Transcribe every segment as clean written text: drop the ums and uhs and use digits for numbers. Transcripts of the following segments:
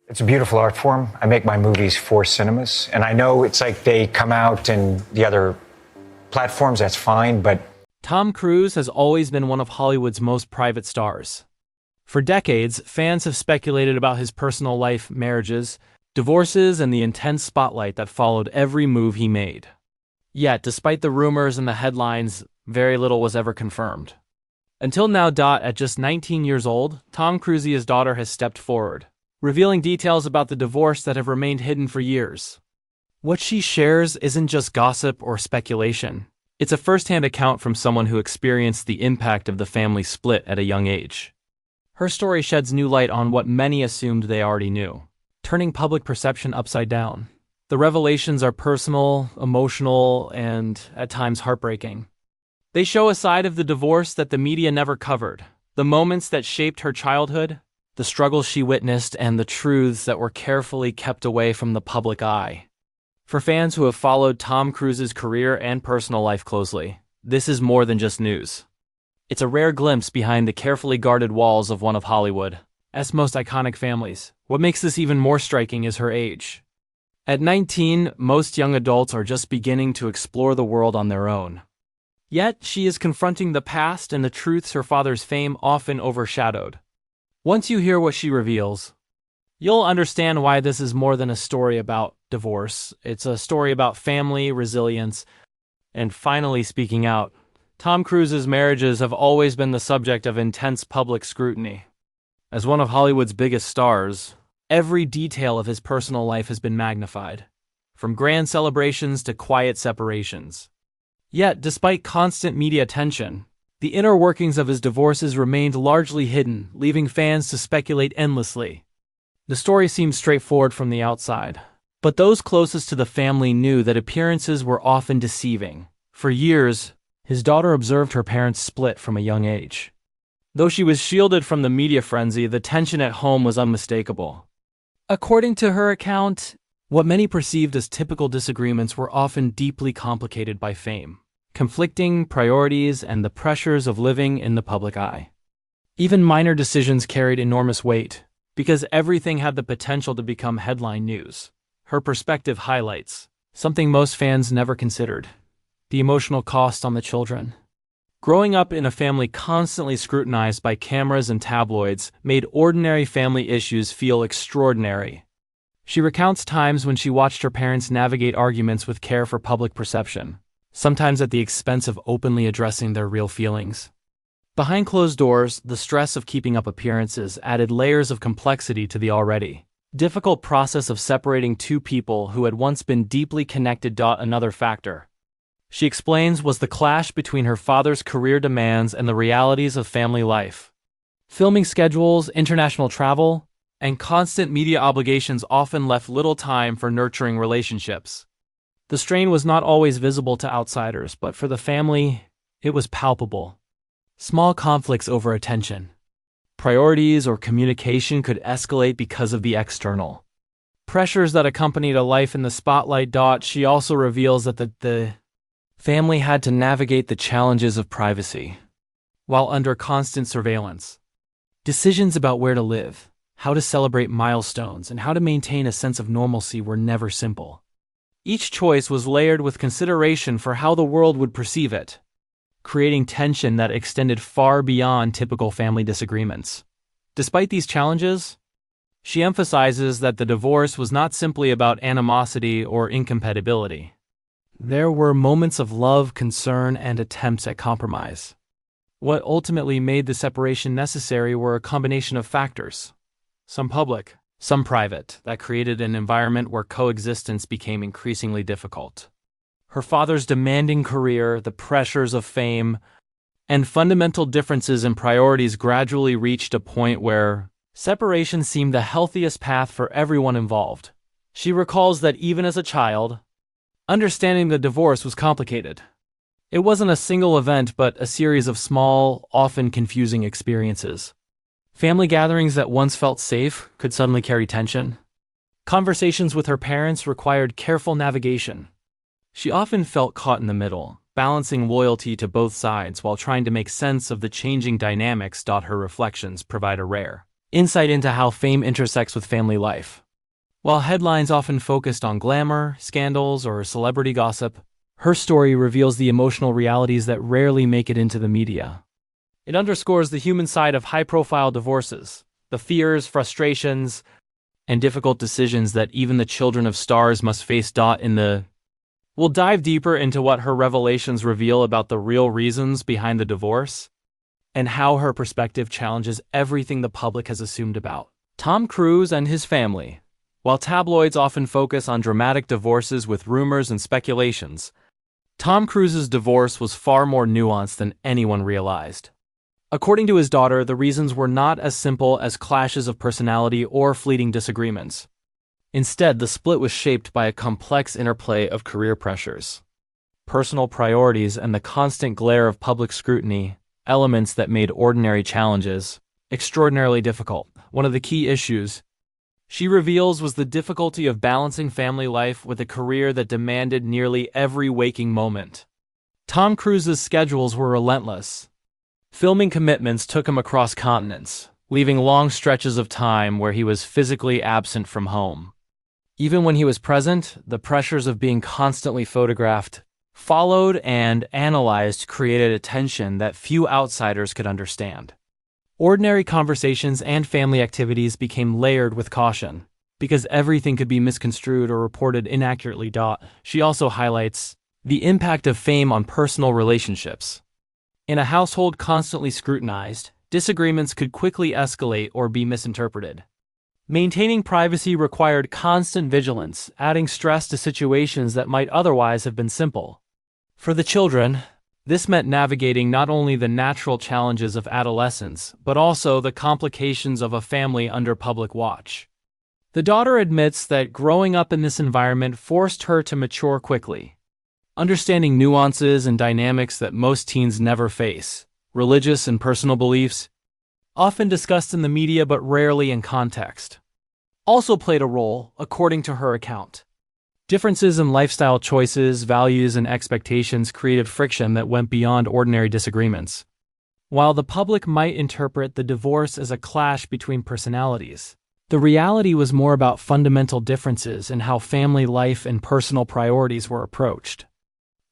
It's a beautiful art form. I make my movies for cinemas, and I know it's like they come out in the other platforms, that's fine, but Tom Cruise has always been one of Hollywood's most private stars. For decades, fans have speculated about his personal life, marriages, divorces, and the intense spotlight that followed every move he made. Yet, despite the rumors and the headlines, very little was ever confirmed. Until now. At just 19 years old, Tom Cruise's daughter has stepped forward, revealing details about the divorce that have remained hidden for years. What she shares isn't just gossip or speculation. It's a first-hand account from someone who experienced the impact of the family split at a young age. Her story sheds new light on what many assumed they already knew, turning public perception upside down. The revelations are personal, emotional, and at times heartbreaking. They show a side of the divorce that the media never covered, the moments that shaped her childhood, the struggles she witnessed, and the truths that were carefully kept away from the public eye. For fans who have followed Tom Cruise's career and personal life closely, this is more than just news. It's a rare glimpse behind the carefully guarded walls of one of Hollywood's most iconic families. What makes this even more striking is her age. At 19, most young adults are just beginning to explore the world on their own. Yet, she is confronting the past and the truths her father's fame often overshadowed. Once you hear what she reveals, you'll understand why this is more than a story about divorce. It's a story about family, resilience, and finally speaking out. Tom Cruise's marriages have always been the subject of intense public scrutiny. As one of Hollywood's biggest stars, every detail of his personal life has been magnified, from grand celebrations to quiet separations. Yet, despite constant media attention, the inner workings of his divorces remained largely hidden, leaving fans to speculate endlessly. The story seems straightforward from the outside, but those closest to the family knew that appearances were often deceiving. For years, his daughter observed her parents split from a young age. Though she was shielded from the media frenzy, the tension at home was unmistakable. According to her account, what many perceived as typical disagreements were often deeply complicated by fame, conflicting priorities, and the pressures of living in the public eye. Even minor decisions carried enormous weight, because everything had the potential to become headline news. Her perspective highlights something most fans never considered: the emotional cost on the children. Growing up in a family constantly scrutinized by cameras and tabloids made ordinary family issues feel extraordinary. She recounts times when she watched her parents navigate arguments with care for public perception, sometimes at the expense of openly addressing their real feelings. Behind closed doors, the stress of keeping up appearances added layers of complexity to the already difficult process of separating two people who had once been deeply connected. Another factor, she explains, was the clash between her father's career demands and the realities of family life. Filming schedules, international travel, and constant media obligations often left little time for nurturing relationships. The strain was not always visible to outsiders, but for the family, it was palpable. Small conflicts over attention, priorities, or communication could escalate because of the external pressures that accompanied a life in the spotlight. She also reveals that the family had to navigate the challenges of privacy while under constant surveillance. Decisions about where to live, how to celebrate milestones, and how to maintain a sense of normalcy were never simple. Each choice was layered with consideration for how the world would perceive it, creating tension that extended far beyond typical family disagreements. Despite these challenges, she emphasizes that the divorce was not simply about animosity or incompatibility. There were moments of love, concern, and attempts at compromise. What ultimately made the separation necessary were a combination of factors, some public, some private, that created an environment where coexistence became increasingly difficult. Her father's demanding career, the pressures of fame, and fundamental differences in priorities gradually reached a point where separation seemed the healthiest path for everyone involved. She recalls that even as a child, understanding the divorce was complicated. It wasn't a single event, but a series of small, often confusing experiences. Family gatherings that once felt safe could suddenly carry tension. Conversations with her parents required careful navigation. She often felt caught in the middle, balancing loyalty to both sides while trying to make sense of the changing dynamics. Her reflections provide a rare insight into how fame intersects with family life. While headlines often focused on glamour, scandals, or celebrity gossip, her story reveals the emotional realities that rarely make it into the media. It underscores the human side of high-profile divorces, the fears, frustrations, and difficult decisions that even the children of stars must face. We'll dive deeper into what her revelations reveal about the real reasons behind the divorce, and how her perspective challenges everything the public has assumed about Tom Cruise and his family. While tabloids often focus on dramatic divorces with rumors and speculations, Tom Cruise's divorce was far more nuanced than anyone realized. According to his daughter, the reasons were not as simple as clashes of personality or fleeting disagreements. Instead, the split was shaped by a complex interplay of career pressures, personal priorities, and the constant glare of public scrutiny, elements that made ordinary challenges extraordinarily difficult. One of the key issues she reveals was the difficulty of balancing family life with a career that demanded nearly every waking moment. Tom Cruise's schedules were relentless. Filming commitments took him across continents, leaving long stretches of time where he was physically absent from home. Even when he was present, the pressures of being constantly photographed, followed, and analyzed created a tension that few outsiders could understand. Ordinary conversations and family activities became layered with caution, because everything could be misconstrued or reported inaccurately. She also highlights the impact of fame on personal relationships. In a household constantly scrutinized, disagreements could quickly escalate or be misinterpreted. Maintaining privacy required constant vigilance, adding stress to situations that might otherwise have been simple. For the children, this meant navigating not only the natural challenges of adolescence, but also the complications of a family under public watch. The daughter admits that growing up in this environment forced her to mature quickly, understanding nuances and dynamics that most teens never face. Religious and personal beliefs, often discussed in the media but rarely in context, also played a role, according to her account. Differences in lifestyle choices, values, and expectations created friction that went beyond ordinary disagreements. While the public might interpret the divorce as a clash between personalities, the reality was more about fundamental differences in how family life and personal priorities were approached.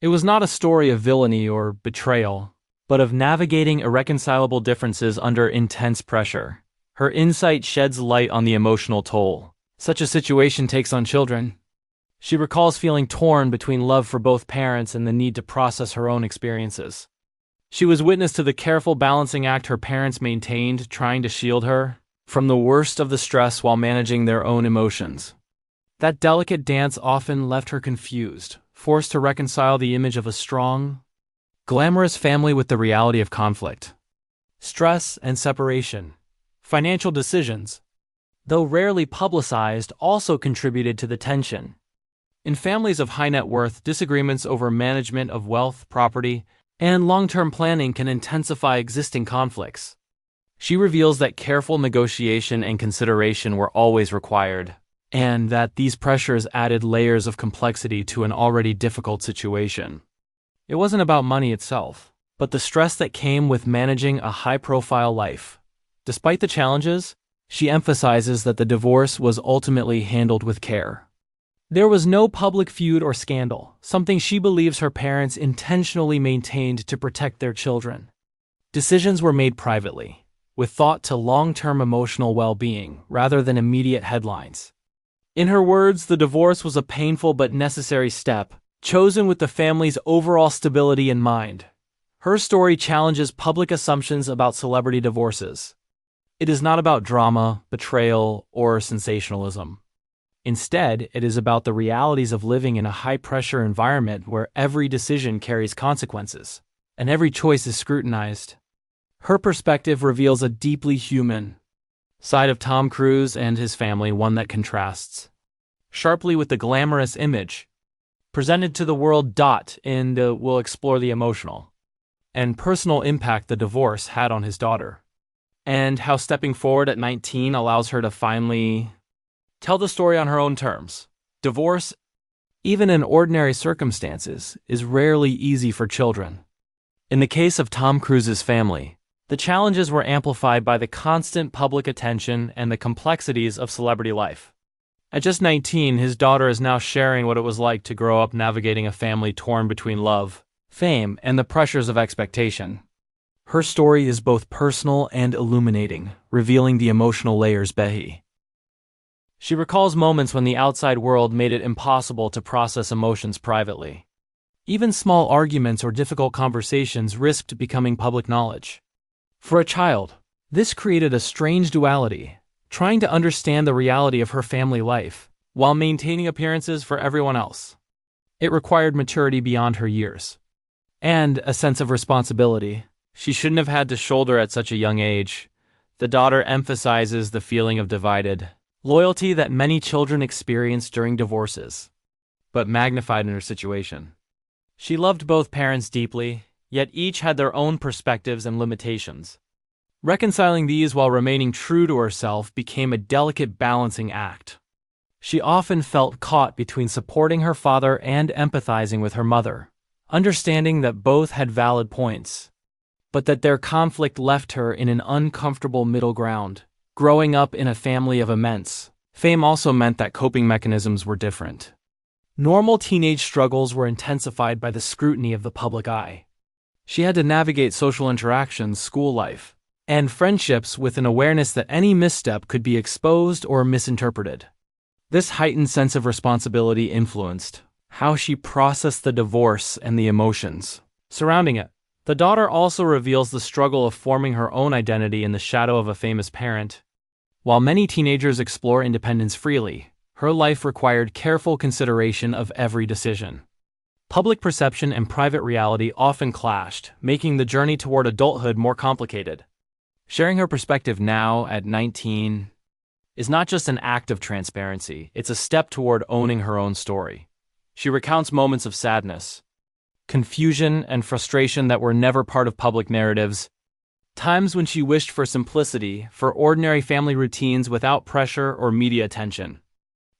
It was not a story of villainy or betrayal, but of navigating irreconcilable differences under intense pressure. Her insight sheds light on the emotional toll such a situation takes on children. She recalls feeling torn between love for both parents and the need to process her own experiences. She was witness to the careful balancing act her parents maintained, trying to shield her from the worst of the stress while managing their own emotions. That delicate dance often left her confused, forced to reconcile the image of a strong, glamorous family with the reality of conflict, stress, and separation. Financial decisions, though rarely publicized, also contributed to the tension. In families of high net worth, disagreements over management of wealth, property, and long-term planning can intensify existing conflicts. She reveals that careful negotiation and consideration were always required, and that these pressures added layers of complexity to an already difficult situation. It wasn't about money itself, but the stress that came with managing a high-profile life. Despite the challenges, she emphasizes that the divorce was ultimately handled with care. There was no public feud or scandal, something she believes her parents intentionally maintained to protect their children. Decisions were made privately, with thought to long-term emotional well-being rather than immediate headlines. In her words, the divorce was a painful but necessary step, chosen with the family's overall stability in mind. Her story challenges public assumptions about celebrity divorces. It is not about drama, betrayal, or sensationalism. Instead, it is about the realities of living in a high-pressure environment where every decision carries consequences, and every choice is scrutinized. Her perspective reveals a deeply human side of Tom Cruise and his family, one that contrasts sharply with the glamorous image presented to the world. We'll explore the emotional and personal impact the divorce had on his daughter, and how stepping forward at 19 allows her to finally tell the story on her own terms. Divorce, even in ordinary circumstances, is rarely easy for children. In the case of Tom Cruise's family, The challenges were amplified by the constant public attention and the complexities of celebrity life. At just 19, his daughter is now sharing what it was like to grow up navigating a family torn between love, fame, and the pressures of expectation. Her story is both personal and illuminating, revealing the emotional layers behind. She recalls moments when the outside world made it impossible to process emotions privately. Even small arguments or difficult conversations risked becoming public knowledge. For a child, this created a strange duality, trying to understand the reality of her family life, while maintaining appearances for everyone else. It required maturity beyond her years. And a sense of responsibility she shouldn't have had to shoulder at such a young age. The daughter emphasizes the feeling of divided loyalty that many children experience during divorces, but magnified in her situation. She loved both parents deeply, yet each had their own perspectives and limitations. Reconciling these while remaining true to herself became a delicate balancing act. She often felt caught between supporting her father and empathizing with her mother, understanding that both had valid points, but that their conflict left her in an uncomfortable middle ground. Growing up in a family of immense fame also meant that coping mechanisms were different. Normal teenage struggles were intensified by the scrutiny of the public eye. She had to navigate social interactions, school life, and friendships with an awareness that any misstep could be exposed or misinterpreted. This heightened sense of responsibility influenced how she processed the divorce and the emotions surrounding it. The daughter also reveals the struggle of forming her own identity in the shadow of a famous parent. While many teenagers explore independence freely, her life required careful consideration of every decision. Public perception and private reality often clashed, making the journey toward adulthood more complicated. Sharing her perspective now, at 19, is not just an act of transparency, it's a step toward owning her own story. She recounts moments of sadness, confusion, and frustration that were never part of public narratives, times when she wished for simplicity, for ordinary family routines without pressure or media attention.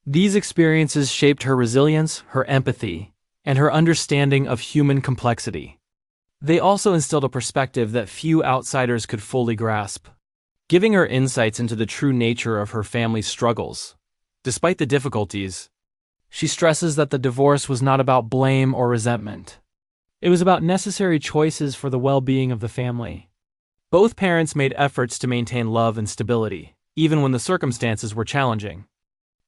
These experiences shaped her resilience, her empathy, and her understanding of human complexity. They also instilled a perspective that few outsiders could fully grasp, giving her insights into the true nature of her family's struggles. Despite the difficulties, she stresses that the divorce was not about blame or resentment. It was about necessary choices for the well-being of the family. Both parents made efforts to maintain love and stability, even when the circumstances were challenging.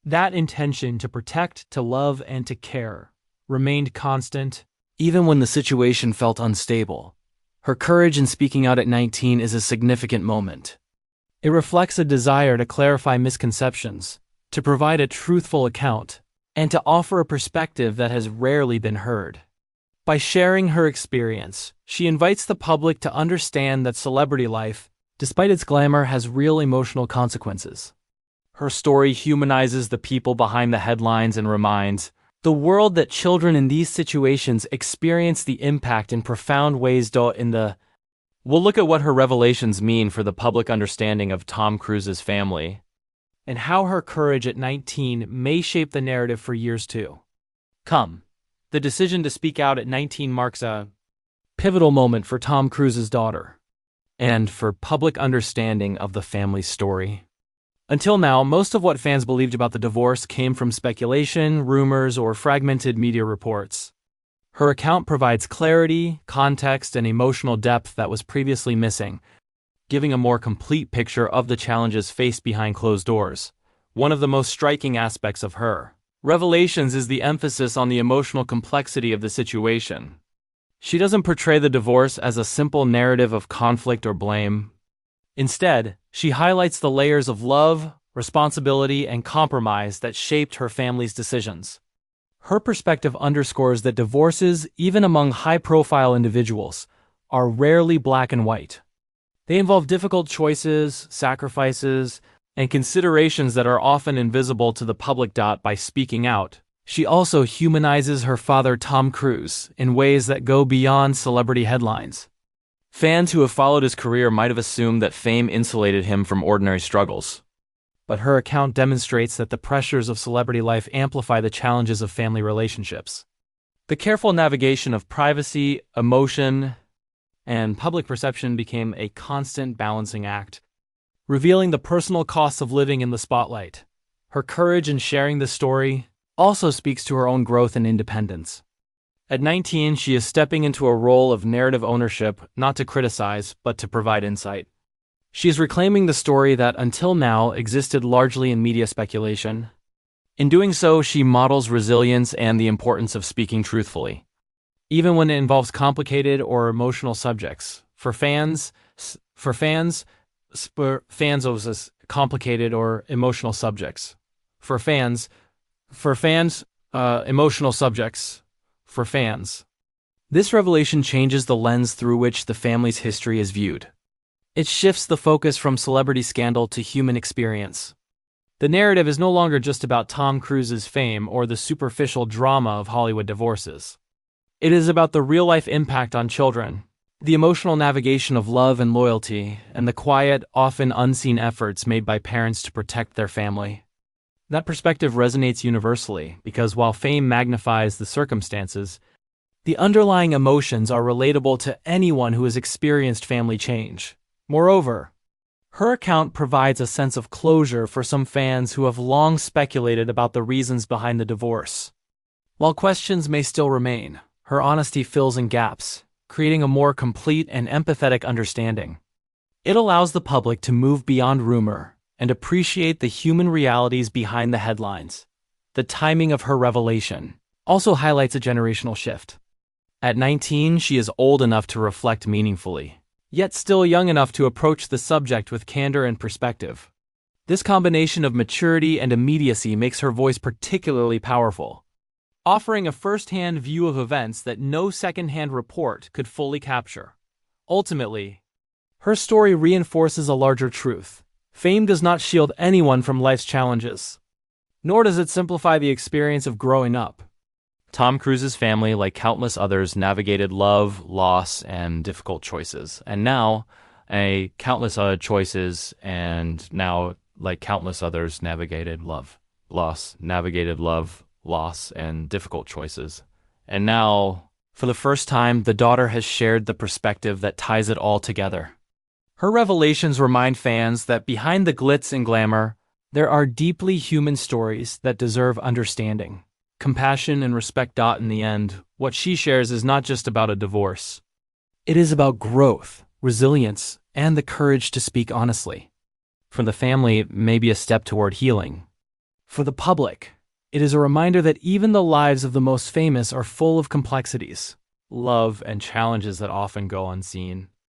That intention to protect, to love, and to care remained constant, even when the situation felt unstable. Her courage in speaking out at 19 is a significant moment. It reflects a desire to clarify misconceptions, to provide a truthful account, and to offer a perspective that has rarely been heard. By sharing her experience, she invites the public to understand that celebrity life, despite its glamour, has real emotional consequences. Her story humanizes the people behind the headlines and reminds the world that children in these situations experience the impact in profound ways. We'll look at what her revelations mean for the public understanding of Tom Cruise's family, and how her courage at 19 may shape the narrative for years to come. The decision to speak out at 19 marks a pivotal moment for Tom Cruise's daughter, and for public understanding of the family's story. Until now, most of what fans believed about the divorce came from speculation, rumors, or fragmented media reports. Her account provides clarity, context, and emotional depth that was previously missing, giving a more complete picture of the challenges faced behind closed doors. One of the most striking aspects of her revelations is the emphasis on the emotional complexity of the situation. She doesn't portray the divorce as a simple narrative of conflict or blame. Instead, she highlights the layers of love, responsibility, and compromise that shaped her family's decisions. Her perspective underscores that divorces, even among high-profile individuals, are rarely black and white. They involve difficult choices, sacrifices, and considerations that are often invisible to the public. By speaking out, she also humanizes her father Tom Cruise in ways that go beyond celebrity headlines. Fans who have followed his career might have assumed that fame insulated him from ordinary struggles. But her account demonstrates that the pressures of celebrity life amplify the challenges of family relationships. The careful navigation of privacy, emotion, and public perception became a constant balancing act, revealing the personal costs of living in the spotlight. Her courage in sharing this story also speaks to her own growth and independence. At 19, she is stepping into a role of narrative ownership, not to criticize, but to provide insight. She is reclaiming the story that, until now, existed largely in media speculation. In doing so, she models resilience and the importance of speaking truthfully, even when it involves complicated or emotional subjects. Fans of this complicated or emotional subjects. Emotional subjects. For fans. This revelation changes the lens through which the family's history is viewed. It shifts the focus from celebrity scandal to human experience. The narrative is no longer just about Tom Cruise's fame or the superficial drama of Hollywood divorces. It is about the real-life impact on children, the emotional navigation of love and loyalty, and the quiet, often unseen efforts made by parents to protect their family. That perspective resonates universally because while fame magnifies the circumstances, the underlying emotions are relatable to anyone who has experienced family change. Moreover, her account provides a sense of closure for some fans who have long speculated about the reasons behind the divorce. While questions may still remain, her honesty fills in gaps, creating a more complete and empathetic understanding. It allows the public to move beyond rumor and appreciate the human realities behind the headlines. The timing of her revelation also highlights a generational shift. At 19, she is old enough to reflect meaningfully, yet still young enough to approach the subject with candor and perspective. This combination of maturity and immediacy makes her voice particularly powerful, offering a first-hand view of events that no second-hand report could fully capture. Ultimately, her story reinforces a larger truth. Fame does not shield anyone from life's challenges, nor does it simplify the experience of growing up. Tom Cruise's family, like countless others, navigated love, loss, and difficult choices. And now, countless other choices, and now, like countless others, navigated love, loss, and difficult choices. And now, for the first time, the daughter has shared the perspective that ties it all together. Her revelations remind fans that behind the glitz and glamour, there are deeply human stories that deserve understanding, compassion, and respect. In the end, what she shares is not just about a divorce. It is about growth, resilience, and the courage to speak honestly. For the family, it may be a step toward healing. For the public, it is a reminder that even the lives of the most famous are full of complexities, love, and challenges that often go unseen.